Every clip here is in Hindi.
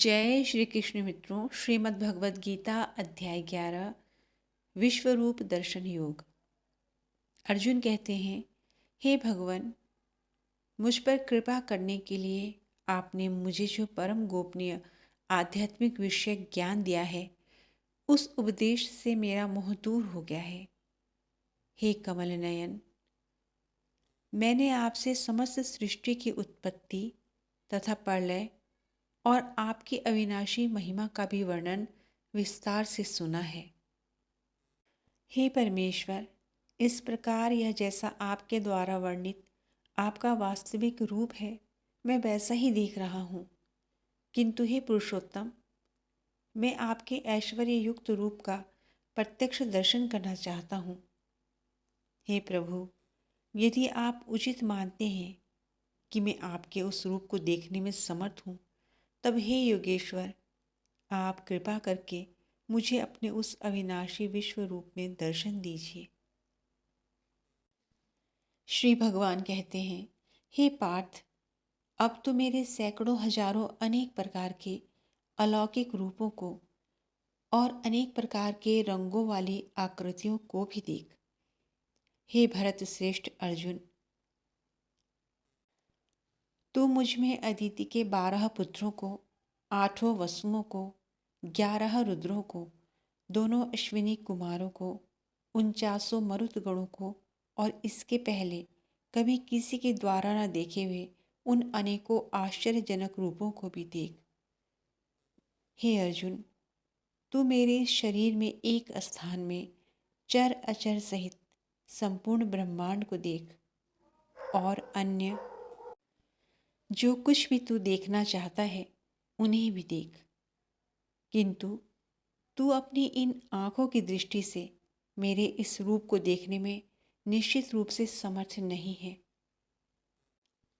जय श्री कृष्ण मित्रों। श्रीमद् भगवद गीता अध्याय 11 विश्वरूप दर्शन योग। अर्जुन कहते हैं, हे भगवान, मुझ पर कृपा करने के लिए आपने मुझे जो परम गोपनीय आध्यात्मिक विषय ज्ञान दिया है, उस उपदेश से मेरा मोह दूर हो गया है। हे कमल नयन, मैंने आपसे समस्त सृष्टि की उत्पत्ति तथा प्रलय और आपकी अविनाशी महिमा का भी वर्णन विस्तार से सुना है। हे परमेश्वर, इस प्रकार यह जैसा आपके द्वारा वर्णित आपका वास्तविक रूप है, मैं वैसा ही देख रहा हूँ। किंतु हे पुरुषोत्तम, मैं आपके ऐश्वर्य युक्त रूप का प्रत्यक्ष दर्शन करना चाहता हूँ। हे प्रभु, यदि आप उचित मानते हैं कि मैं आपके उस रूप को देखने में समर्थ हूँ, तब हे योगेश्वर, आप कृपा करके मुझे अपने उस अविनाशी विश्व रूप में दर्शन दीजिए। श्री भगवान कहते हैं, हे पार्थ, अब तो मेरे सैकड़ों हजारों अनेक प्रकार के अलौकिक रूपों को और अनेक प्रकार के रंगों वाली आकृतियों को भी देख। हे भरत श्रेष्ठ अर्जुन, तू मुझ में अदिति के 12 पुत्रों को, 8 वसुओं को, 11 रुद्रों को, दोनों अश्विनी कुमारों को, 49 मरुतगणों को और इसके पहले कभी किसी के द्वारा न देखे हुए उन अनेकों आश्चर्यजनक रूपों को भी देख। हे अर्जुन, तू मेरे शरीर में एक स्थान में चर अचर सहित संपूर्ण ब्रह्मांड को देख और अन्य जो कुछ भी तू देखना चाहता है उन्हें भी देख। किंतु तू अपनी इन आँखों की दृष्टि से मेरे इस रूप को देखने में निश्चित रूप से समर्थ नहीं है।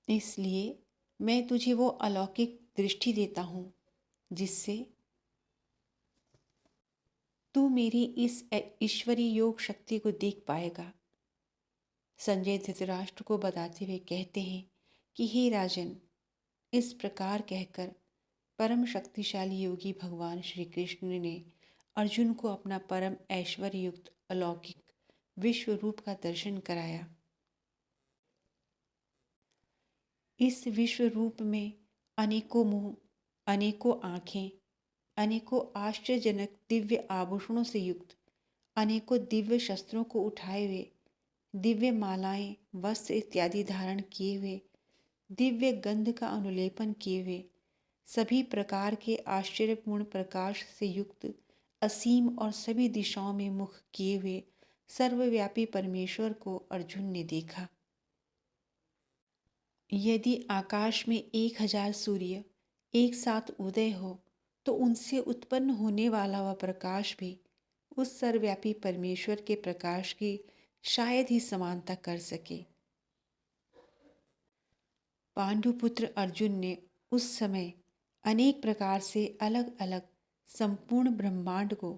इसलिए मैं तुझे वो अलौकिक दृष्टि देता हूँ जिससे तू मेरी इस ईश्वरीय योग शक्ति को देख पाएगा। संजय धृतराष्ट्र को बताते हुए कहते हैं कि हे राजन, इस प्रकार कहकर परम शक्तिशाली योगी भगवान श्री कृष्ण ने अर्जुन को अपना परम ऐश्वर्य युक्त अलौकिक विश्व रूप का दर्शन कराया। इस विश्व रूप में अनेकों मुंह, अनेकों आँखें, अनेकों आश्चर्यजनक दिव्य आभूषणों से युक्त, अनेकों दिव्य शस्त्रों को उठाए हुए, दिव्य मालाएं, वस्त्र इत्यादि धारण किए हुए, दिव्य गंध का अनुलेपन किए हुए, सभी प्रकार के आश्चर्यपूर्ण प्रकाश से युक्त, असीम और सभी दिशाओं में मुख किए हुए सर्वव्यापी परमेश्वर को अर्जुन ने देखा। यदि आकाश में 1000 सूर्य एक साथ उदय हो तो उनसे उत्पन्न होने वाला वह प्रकाश भी उस सर्वव्यापी परमेश्वर के प्रकाश की शायद ही समानता कर सके। पांडुपुत्र अर्जुन ने उस समय अनेक प्रकार से अलग अलग संपूर्ण ब्रह्मांड को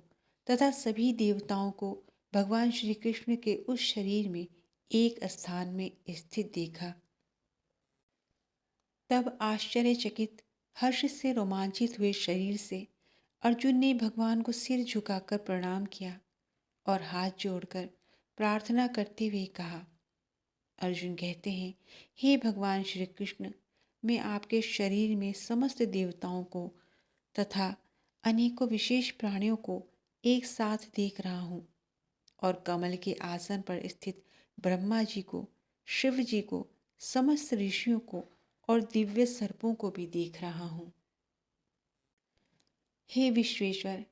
तथा सभी देवताओं को भगवान श्री कृष्ण के उस शरीर में एक स्थान में स्थित देखा। तब आश्चर्यचकित, हर्ष से रोमांचित हुए शरीर से अर्जुन ने भगवान को सिर झुकाकर प्रणाम किया और हाथ जोड़कर प्रार्थना करते हुए कहा। अर्जुन कहते हैं, हे भगवान श्री कृष्ण, मैं आपके शरीर में समस्त देवताओं को तथा अनेकों विशेष प्राणियों को एक साथ देख रहा हूँ और कमल के आसन पर स्थित ब्रह्मा जी को, शिव जी को, समस्त ऋषियों को और दिव्य सर्पों को भी देख रहा हूँ। हे विश्वेश्वर,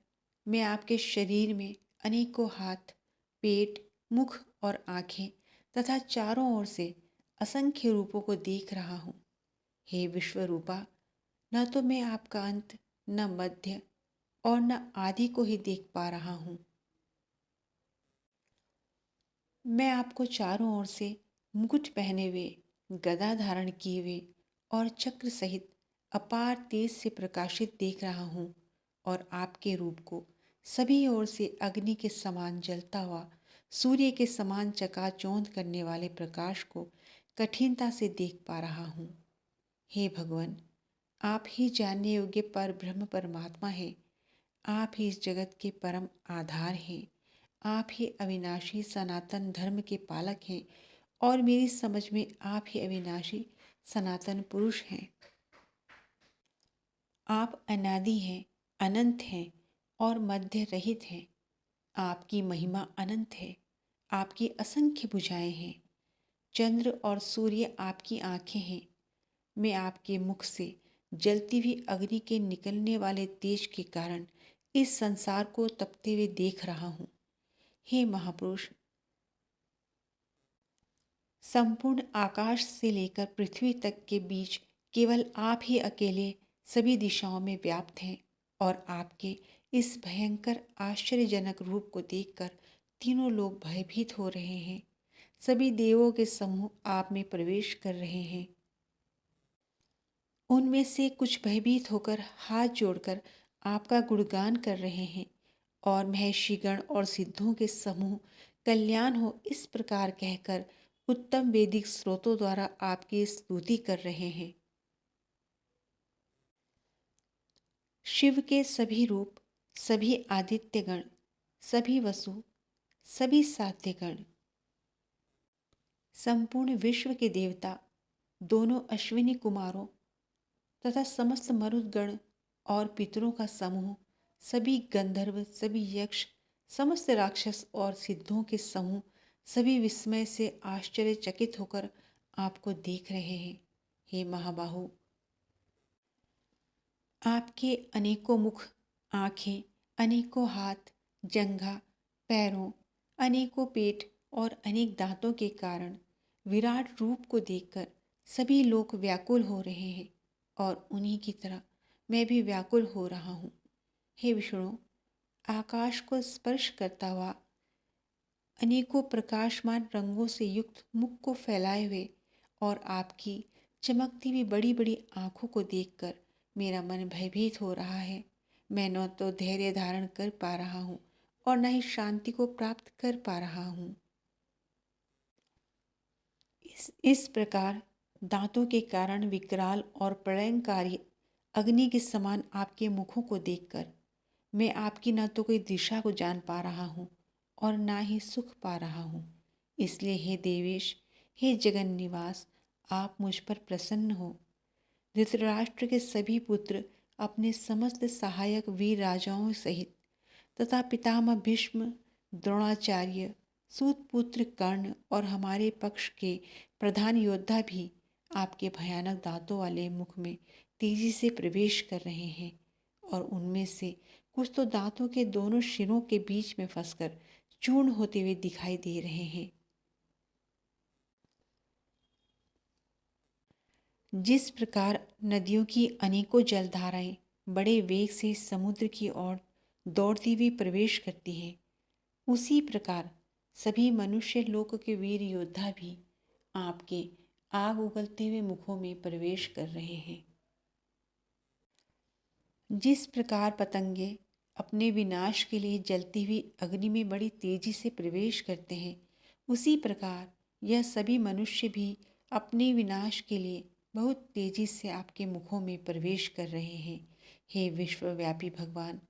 मैं आपके शरीर में अनेकों हाथ, पेट, मुख और आँखें तथा चारों ओर से असंख्य रूपों को देख रहा हूँ। हे विश्वरूपा, न तो मैं आपका अंत, न मध्य और न आदि को ही देख पा रहा हूँ। मैं आपको चारों ओर से मुकुट पहने हुए, गदा धारण किए हुए और चक्र सहित अपार तेज से प्रकाशित देख रहा हूँ और आपके रूप को सभी ओर से अग्नि के समान जलता हुआ, सूर्य के समान चकाचौंध करने वाले प्रकाश को कठिनता से देख पा रहा हूँ। हे भगवान, आप ही जानने योग्य पर ब्रह्म परमात्मा है। आप ही इस जगत के परम आधार हैं। आप ही अविनाशी सनातन धर्म के पालक हैं और मेरी समझ में आप ही अविनाशी सनातन पुरुष हैं। आप अनादि हैं, अनंत हैं और मध्य रहित हैं। आपकी महिमा अनंत है। आपकी असंख्य भुजाएं हैं। चंद्र और सूर्य आपकी आंखें हैं। मैं आपके मुख से जलती हुई अग्नि के निकलने वाले तेज के कारण इस संसार को तपते हुए देख रहा हूँ। हे महापुरुष, संपूर्ण आकाश से लेकर पृथ्वी तक के बीच केवल आप ही अकेले सभी दिशाओं में व्याप्त हैं और आपके इस भयंकर आश्चर्यजनक रूप को देखकर तीनों लोग भयभीत हो रहे हैं। सभी देवों के समूह आप में प्रवेश कर रहे हैं। उनमें से कुछ भयभीत होकर हाथ जोड़कर आपका गुणगान कर रहे हैं और महर्षिगण और सिद्धों के समूह कल्याण हो इस प्रकार कहकर उत्तम वैदिक स्रोतों द्वारा आपकी स्तुति कर रहे हैं। शिव के सभी रूप, सभी आदित्यगण, सभी वसु, सभी साध्यगण, संपूर्ण विश्व के देवता, दोनों अश्विनी कुमारों तथा समस्त मरुदगण और पितरों का समूह, सभी गंधर्व, सभी यक्ष, समस्त राक्षस और सिद्धों के समूह सभी विस्मय से आश्चर्यचकित होकर आपको देख रहे हैं। हे महाबाहु, आपके अनेकों मुख, आँखें, अनेकों हाथ, जंघा, पैरों, अनेकों पेट और अनेक दांतों के कारण विराट रूप को देखकर सभी लोग व्याकुल हो रहे हैं और उन्हीं की तरह मैं भी व्याकुल हो रहा हूँ। हे विष्णु, आकाश को स्पर्श करता हुआ अनेकों प्रकाशमान रंगों से युक्त मुख को फैलाए हुए और आपकी चमकती हुई बड़ी बड़ी आँखों को देखकर मेरा मन भयभीत हो रहा है। मैं न तो धैर्य धारण कर पा रहा हूँ और न ही शांति को प्राप्त कर पा रहा हूँ। इस प्रकार दांतों के कारण विकराल और प्रलयंकारी अग्नि के समान आपके मुखों को देखकर मैं आपकी न तो कोई दिशा को जान पा रहा हूँ और ना ही सुख पा रहा हूँ। इसलिए हे देवेश, हे जगन निवास, आप मुझ पर प्रसन्न हो। धृतराष्ट्र के सभी पुत्र अपने समस्त सहायक वीर राजाओं सहित तथा पितामह भीष्म, द्रोणाचार्य, सूतपुत्र कर्ण और हमारे पक्ष के प्रधान योद्धा भी आपके भयानक दांतों वाले मुख में तेजी से प्रवेश कर रहे हैं और उनमें से कुछ तो दांतों के दोनों शिरों के बीच में फंसकर चूर्ण होते हुए दिखाई दे रहे हैं। जिस प्रकार नदियों की अनेकों जलधाराएं बड़े वेग से समुद्र की ओर दौड़ती हुई प्रवेश करती हैं, उसी प्रकार सभी मनुष्य लोक के वीर योद्धा भी आपके आग उगलते हुए मुखों में प्रवेश कर रहे हैं। जिस प्रकार पतंगे अपने विनाश के लिए जलती हुई अग्नि में बड़ी तेजी से प्रवेश करते हैं, उसी प्रकार यह सभी मनुष्य भी अपने विनाश के लिए बहुत तेजी से आपके मुखों में प्रवेश कर रहे हैं। हे विश्वव्यापी भगवान,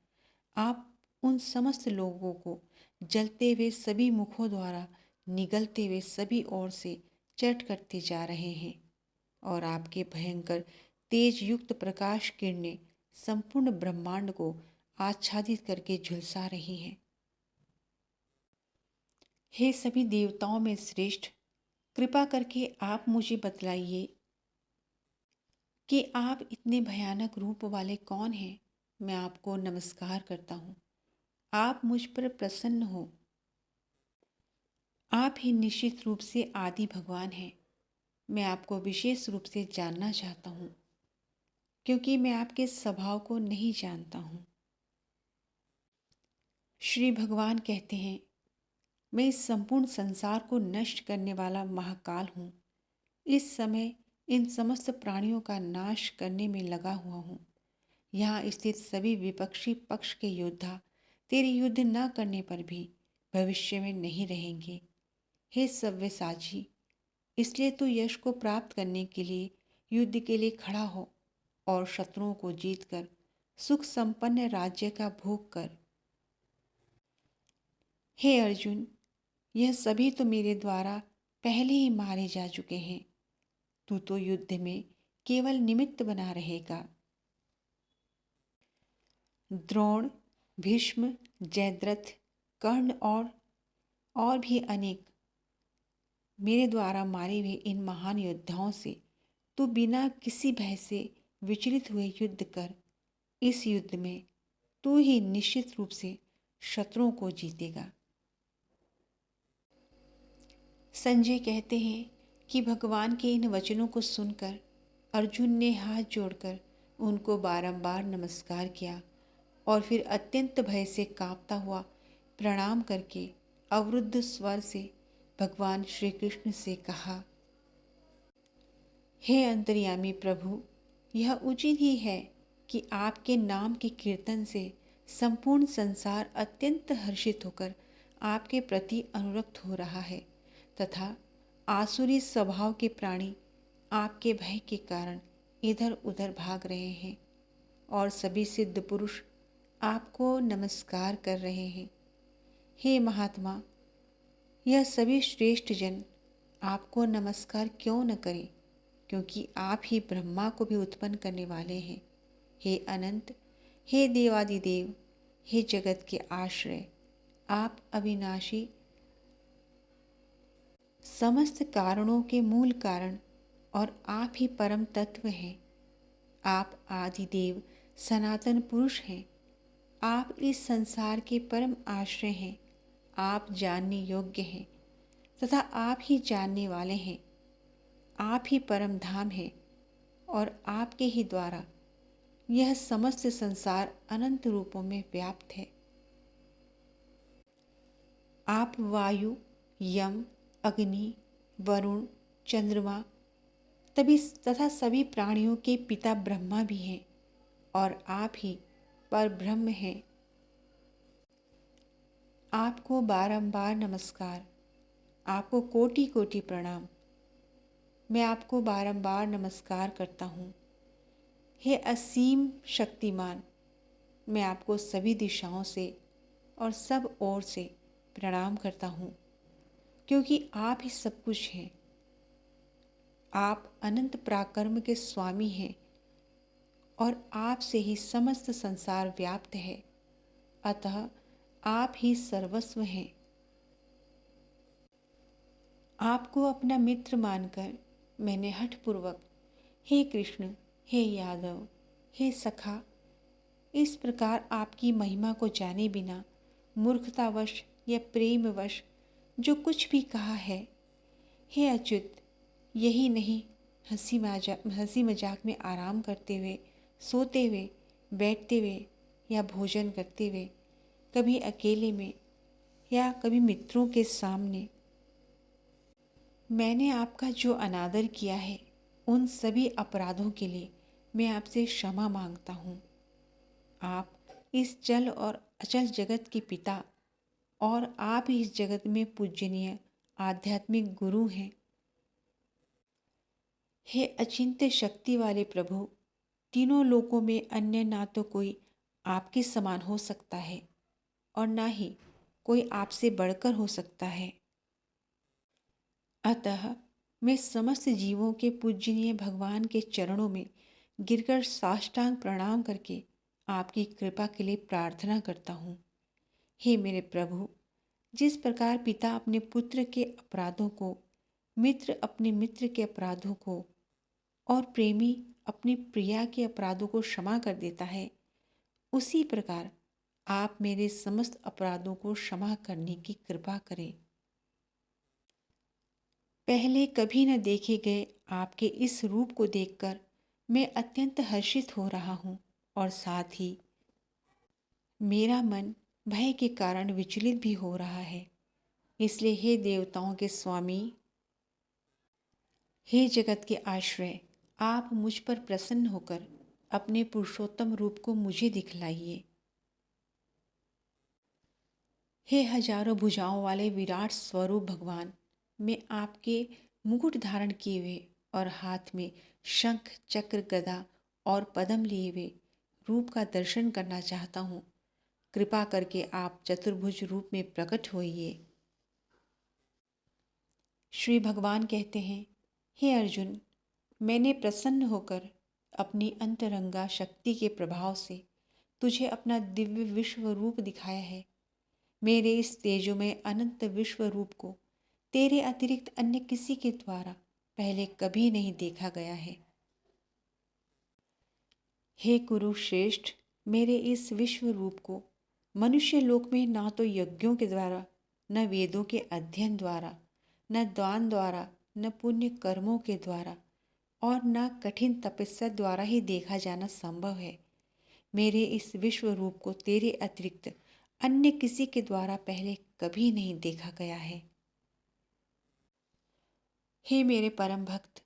आप उन समस्त लोगों को जलते हुए सभी मुखों द्वारा निगलते हुए सभी ओर से चट करते जा रहे हैं और आपके भयंकर तेज युक्त प्रकाश किरणें संपूर्ण ब्रह्मांड को आच्छादित करके झुलसा रही हैं। हे सभी देवताओं में श्रेष्ठ, कृपा करके आप मुझे बतलाइए कि आप इतने भयानक रूप वाले कौन हैं। मैं आपको नमस्कार करता हूँ। आप मुझ पर प्रसन्न हो। आप ही निश्चित रूप से आदि भगवान हैं। मैं आपको विशेष रूप से जानना चाहता हूँ क्योंकि मैं आपके स्वभाव को नहीं जानता हूँ। श्री भगवान कहते हैं, मैं इस संपूर्ण संसार को नष्ट करने वाला महाकाल हूँ। इस समय इन समस्त प्राणियों का नाश करने में लगा हुआ हूँ। यहाँ स्थित सभी विपक्षी पक्ष के योद्धा तेरे युद्ध न करने पर भी भविष्य में नहीं रहेंगे। हे सव्यसाची, इसलिए तू यश को प्राप्त करने के लिए युद्ध के लिए खड़ा हो और शत्रुओं को जीतकर सुख संपन्न राज्य का भोग कर। हे अर्जुन, यह सभी तो मेरे द्वारा पहले ही मारे जा चुके हैं। तू तो युद्ध में केवल निमित्त बना रहेगा। द्रोण, भीष्म, जयद्रथ, कर्ण और भी अनेक मेरे द्वारा मारे हुए इन महान योद्धाओं से तू बिना किसी भय से विचलित हुए युद्ध कर। इस युद्ध में तू ही निश्चित रूप से शत्रुओं को जीतेगा। संजय कहते हैं कि भगवान के इन वचनों को सुनकर अर्जुन ने हाथ जोड़कर उनको बारंबार नमस्कार किया और फिर अत्यंत भय से कांपता हुआ प्रणाम करके अवरुद्ध स्वर से भगवान श्री कृष्ण से कहा, हे अंतर्यामी प्रभु, यह उचित ही है कि आपके नाम के कीर्तन से संपूर्ण संसार अत्यंत हर्षित होकर आपके प्रति अनुरक्त हो रहा है तथा आसुरी स्वभाव के प्राणी आपके भय के कारण इधर उधर भाग रहे हैं और सभी सिद्ध पुरुष आपको नमस्कार कर रहे हैं। हे महात्मा, यह सभी श्रेष्ठ जन आपको नमस्कार क्यों न करें, क्योंकि आप ही ब्रह्मा को भी उत्पन्न करने वाले हैं। हे अनंत, हे देवादिदेव, हे जगत के आश्रय, आप अविनाशी, समस्त कारणों के मूल कारण और आप ही परम तत्व हैं। आप आदिदेव सनातन पुरुष हैं। आप इस संसार के परम आश्रय हैं। आप जानने योग्य हैं तथा आप ही जानने वाले हैं। आप ही परम धाम हैं और आपके ही द्वारा यह समस्त संसार अनंत रूपों में व्याप्त है। आप वायु, यम, अग्नि, वरुण, चंद्रमा तथा सभी प्राणियों के पिता ब्रह्मा भी हैं और आप ही पर ब्रह्म हैं। आपको बारंबार नमस्कार, आपको कोटि कोटि प्रणाम। मैं आपको बारंबार नमस्कार करता हूँ। हे असीम शक्तिमान, मैं आपको सभी दिशाओं से और सब ओर से प्रणाम करता हूँ, क्योंकि आप ही सब कुछ हैं। आप अनंत पराक्रम के स्वामी हैं और आप से ही समस्त संसार व्याप्त है, अतः आप ही सर्वस्व हैं। आपको अपना मित्र मानकर मैंने हठपूर्वक हे कृष्ण, हे यादव, हे सखा, इस प्रकार आपकी महिमा को जाने बिना मूर्खतावश या प्रेमवश जो कुछ भी कहा है। हे अच्युत, यही नहीं, हंसी मजाक में आराम करते हुए, सोते हुए, बैठते हुए या भोजन करते हुए, कभी अकेले में या कभी मित्रों के सामने मैंने आपका जो अनादर किया है, उन सभी अपराधों के लिए मैं आपसे क्षमा मांगता हूँ। आप इस चल और अचल जगत के पिता और आप ही इस जगत में पूजनीय आध्यात्मिक गुरु हैं। हे अचिंत्य शक्ति वाले प्रभु, तीनों लोकों में अन्य ना तो कोई आपके समान हो सकता है और ना ही कोई आपसे बढ़कर हो सकता है। अतः मैं समस्त जीवों के पूजनीय भगवान के चरणों में गिरकर साष्टांग प्रणाम करके आपकी कृपा के लिए प्रार्थना करता हूँ। हे मेरे प्रभु, जिस प्रकार पिता अपने पुत्र के अपराधों को, मित्र अपने मित्र के अपराधों को और प्रेमी अपनी प्रिया के अपराधों को क्षमा कर देता है, उसी प्रकार आप मेरे समस्त अपराधों को क्षमा करने की कृपा करें। पहले कभी न देखे गए आपके इस रूप को देखकर मैं अत्यंत हर्षित हो रहा हूँ और साथ ही मेरा मन भय के कारण विचलित भी हो रहा है। इसलिए हे देवताओं के स्वामी, हे जगत के आश्रय, आप मुझ पर प्रसन्न होकर अपने पुरुषोत्तम रूप को मुझे दिखलाइए। हे हजारों भुजाओं वाले विराट स्वरूप भगवान, मैं आपके मुकुट धारण किए हुए और हाथ में शंख, चक्र, गदा और पद्म लिए हुए रूप का दर्शन करना चाहता हूँ। कृपा करके आप चतुर्भुज रूप में प्रकट होइए। श्री भगवान कहते हैं, हे अर्जुन, मैंने प्रसन्न होकर अपनी अंतरंगा शक्ति के प्रभाव से तुझे अपना दिव्य विश्व रूप दिखाया है। मेरे इस तेजोमय अनंत विश्व रूप को तेरे अतिरिक्त अन्य किसी के द्वारा पहले कभी नहीं देखा गया है। हे कुरुश्रेष्ठ, मेरे इस विश्व रूप को मनुष्य लोक में ना तो यज्ञों के द्वारा, न वेदों के अध्ययन द्वारा, न दान द्वारा, न पुण्य कर्मों के द्वारा और न कठिन तपस्या द्वारा ही देखा जाना संभव है। मेरे इस विश्व रूप को तेरे अतिरिक्त अन्य किसी के द्वारा पहले कभी नहीं देखा गया है। हे मेरे परम भक्त,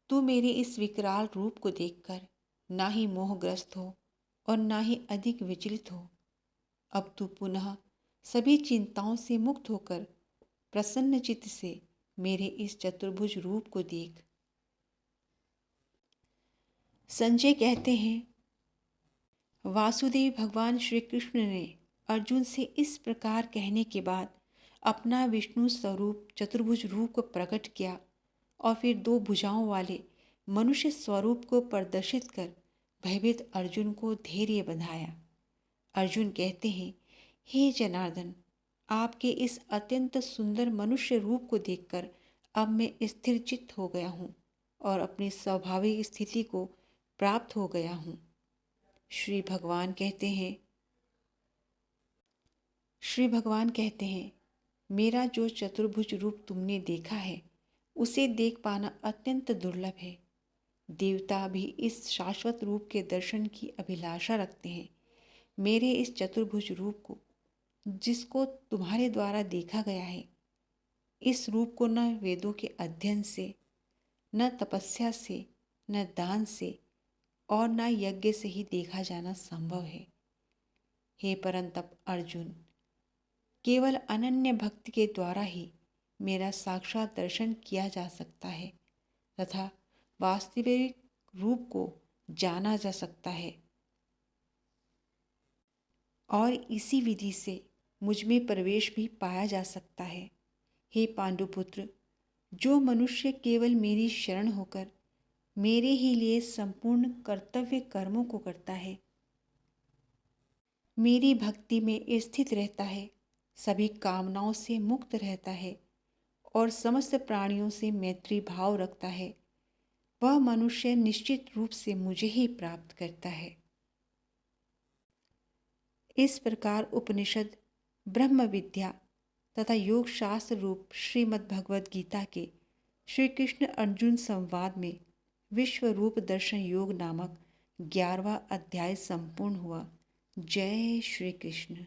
तू मेरे इस विकराल रूप को देखकर ना ही मोहग्रस्त हो और ना ही अधिक विचलित हो। अब तू पुनः सभी चिंताओं से मुक्त होकर प्रसन्न चित्त से मेरे इस चतुर्भुज रूप को देख। संजय कहते हैं, वासुदेव भगवान श्री कृष्ण ने अर्जुन से इस प्रकार कहने के बाद अपना विष्णु स्वरूप चतुर्भुज रूप को प्रकट किया और फिर 2 भुजाओं वाले मनुष्य स्वरूप को प्रदर्शित कर भयभीत अर्जुन को धैर्य बंधाया। अर्जुन कहते हैं, हे जनार्दन, आपके इस अत्यंत सुंदर मनुष्य रूप को देखकर अब मैं स्थिर चित्त हो गया हूँ और अपनी स्वाभाविक स्थिति को प्राप्त हो गया हूँ। श्री भगवान कहते हैं, मेरा जो चतुर्भुज रूप तुमने देखा है उसे देख पाना अत्यंत दुर्लभ है। देवता भी इस शाश्वत रूप के दर्शन की अभिलाषा रखते हैं। मेरे इस चतुर्भुज रूप को, जिसको तुम्हारे द्वारा देखा गया है, इस रूप को न वेदों के अध्ययन से, न तपस्या से, न दान से और न यज्ञ से ही देखा जाना संभव है। हे परंतप अर्जुन, केवल अनन्य भक्ति के द्वारा ही मेरा साक्षात दर्शन किया जा सकता है तथा वास्तविक रूप को जाना जा सकता है और इसी विधि से मुझ में प्रवेश भी पाया जा सकता है। हे पांडुपुत्र, जो मनुष्य केवल मेरी शरण होकर मेरे ही लिए संपूर्ण कर्तव्य कर्मों को करता है, मेरी भक्ति में स्थित रहता है, सभी कामनाओं से मुक्त रहता है और समस्त प्राणियों से मैत्री भाव रखता है, वह मनुष्य निश्चित रूप से मुझे ही प्राप्त करता है। इस प्रकार उपनिषद, ब्रह्म विद्या तथा योग शास्त्र रूप श्रीमद् भगवद गीता के श्री कृष्ण अर्जुन संवाद में विश्व रूप दर्शन योग नामक 11वां अध्याय संपूर्ण हुआ। जय श्री कृष्ण।